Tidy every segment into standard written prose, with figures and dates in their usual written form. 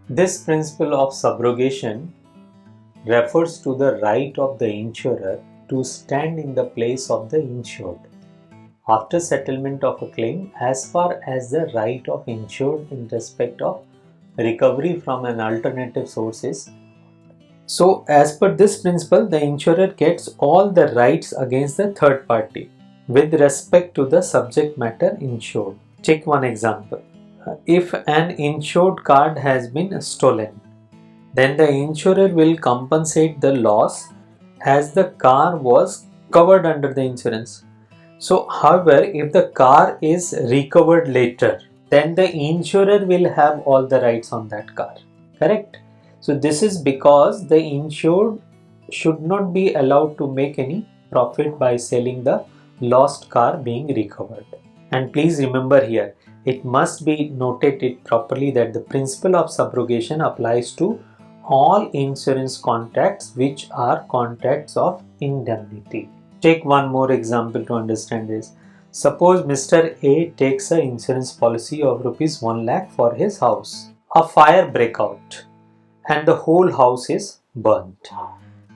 This principle of subrogation refers to the right of the insurer to stand in the place of the insured after settlement of a claim as far as the right of insured in respect of recovery from an alternative source is. So, as per this principle, the insurer gets all the rights against the third party with respect to the subject matter insured. Take one example. If an insured card has been stolen, then the insurer will compensate the loss as the car was covered under the insurance. So, however, if the car is recovered later, then the insurer will have all the rights on that car. Correct? So, this is because the insured should not be allowed to make any profit by selling the lost car being recovered. And please remember here, it must be noted it properly that the principle of subrogation applies to all insurance contracts which are contracts of indemnity. Take one more example to understand this. Suppose Mr. A takes an insurance policy of rupees 1 lakh for his house. A fire breaks out and the whole house is burnt.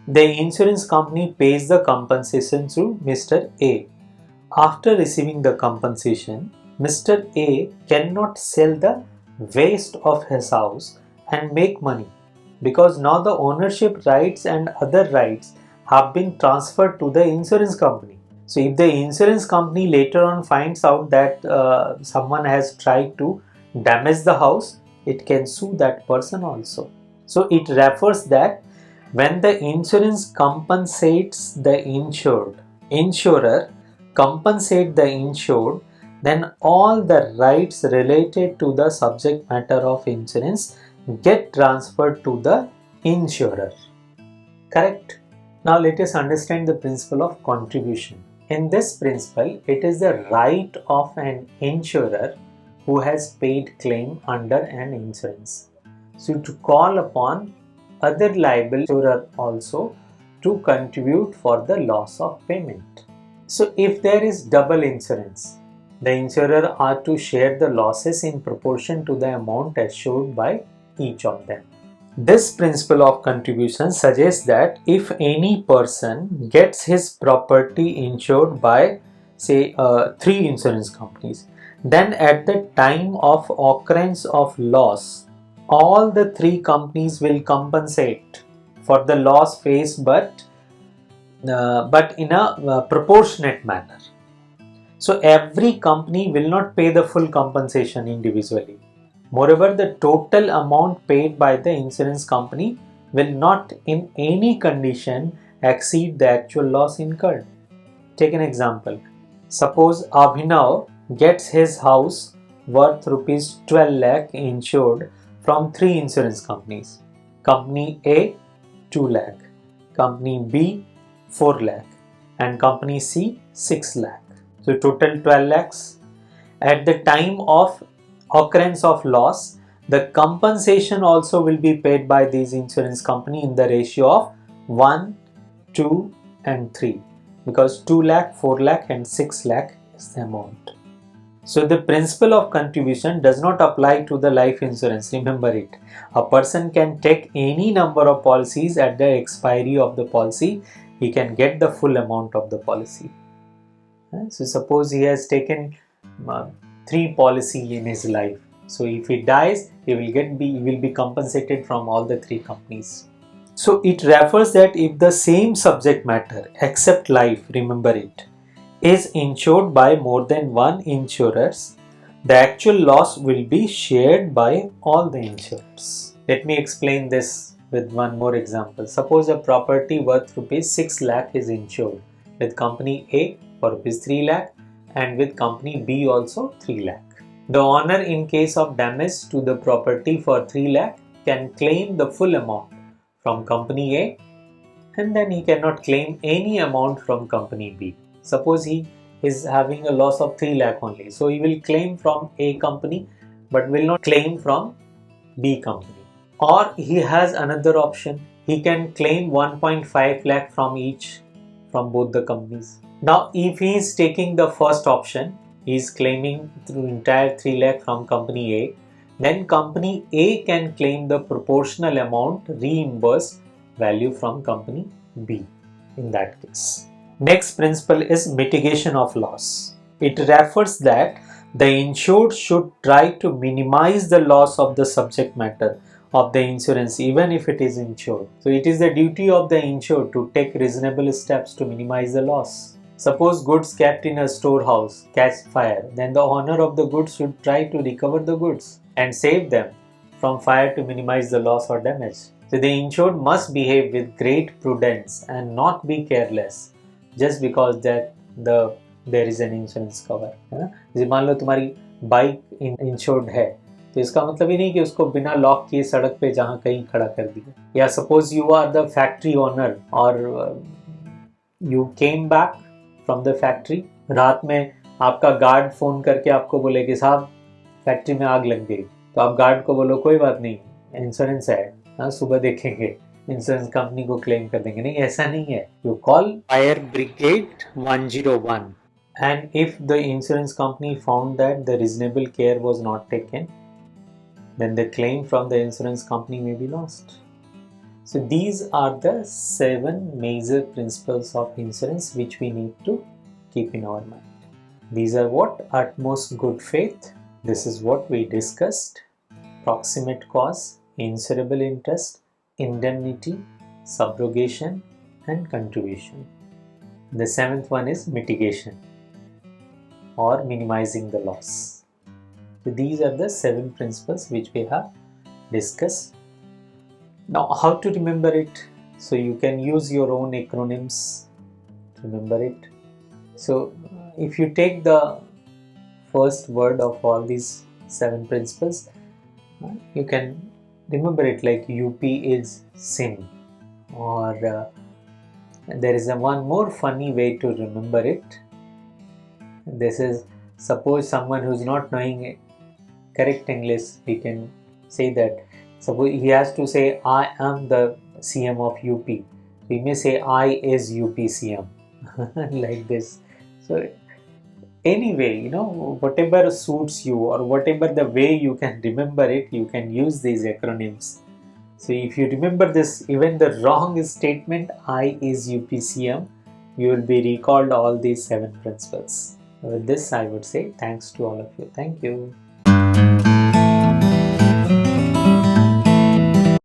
The insurance company pays the compensation to Mr. A. After receiving the compensation, Mr. A cannot sell the waste of his house and make money because now the ownership rights and other rights have been transferred to the insurance company. So, if the insurance company later on finds out that someone has tried to damage the house, it can sue that person also. So, it refers that when the insurance compensates the insurer compensate the insured, then all the rights related to the subject matter of insurance get transferred to the insurer. Correct? Now let us understand the principle of contribution. In this principle, it is the right of an insurer who has paid claim under an insurance. So to call upon other liable insurer also to contribute for the loss of payment. So if there is double insurance, the insurer are to share the losses in proportion to the amount assured by each of them. This principle of contribution suggests that if any person gets his property insured by say 3 insurance companies, then at the time of occurrence of loss, all the 3 companies will compensate for the loss faced but in a proportionate manner. So every company will not pay the full compensation individually. Moreover, the total amount paid by the insurance company will not in any condition exceed the actual loss incurred. Take an example. Suppose Abhinav gets his house worth rupees 12 lakh insured from 3 insurance companies. Company A 2 lakh, Company B 4 lakh and Company C 6 lakh. So total 12 lakhs. At the time of occurrence of loss, the compensation also will be paid by these insurance company in the ratio of 1, 2 and 3 because 2 lakh, 4 lakh and 6 lakh is the amount. So the principle of contribution does not apply to the life insurance, remember it. A person can take any number of policies. At the expiry of the policy, he can get the full amount of the policy. So suppose he has taken 3 policy in his life. So if he dies, he will be compensated from all the 3 companies. So it refers that if the same subject matter except life, remember it, is insured by more than one insurers, the actual loss will be shared by all the insurers. Let me explain this with one more example. Suppose a property worth rupees 6 lakh is insured with company A for rupees 3 lakh and with company B also 3 lakh. The owner in case of damage to the property for 3 lakh can claim the full amount from company A and then he cannot claim any amount from company B. Suppose he is having a loss of 3 lakh only. So he will claim from A company but will not claim from B company. Or he has another option. He can claim 1.5 lakh from both the companies. Now if he is taking the first option, he is claiming through entire 3 lakh from company A, then company A can claim the proportional amount reimbursed value from company B in that case. Next principle is mitigation of loss. It refers that the insured should try to minimize the loss of the subject matter of the insurance even if it is insured. So it is the duty of the insured to take reasonable steps to minimize the loss. Suppose goods kept in a storehouse catch fire, then the owner of the goods should try to recover the goods and save them from fire to minimize the loss or damage. So the insured must behave with great prudence and not be careless just because that there is an insurance cover, है ना. जैसे मान लो तुम्हारी bike insured है तो इसका मतलब ही नहीं कि उसको बिना लॉक किए सड़क पे जहाँ कहीं खड़ा कर दिया. या suppose you are the factory owner और you came back from the factory, रात में आपका गार्ड फोन करके आपको बोले कि साहब फैक्ट्री में आग लग गई, तो आप गार्ड को बोलो कोई बात नहीं, इंश्योरेंस है, हाँ सुबह देखेंगे, इंश्योरेंस कंपनी को क्लेम कर देंगे. नहीं, ऐसा नहीं है. You call fire brigade 101 and if the insurance company found that the reasonable care was not taken, then the claim from the insurance company may be lost. So these are the 7 major principles of insurance which we need to keep in our mind. These are what? Utmost good faith. This is what we discussed. Proximate cause, insurable interest, indemnity, subrogation and contribution. The 7th one is mitigation or minimizing the loss. So these are the 7 principles which we have discussed. Now how to remember it? So you can use your own acronyms to remember it. So if you take the first word of all these 7 principles, you can remember it like UP is SIM, or there is one more funny way to remember it. This is, suppose someone who is not knowing correct English, he can say that, suppose he has to say I am the CM of UP, he may say I is UP CM like this. So anyway, whatever suits you or whatever the way you can remember it, you can use these acronyms. So if you remember this, even the wrong statement I is UPCM, you will be recalled all these 7 principles. With this, I would say thanks to all of you. Thank you.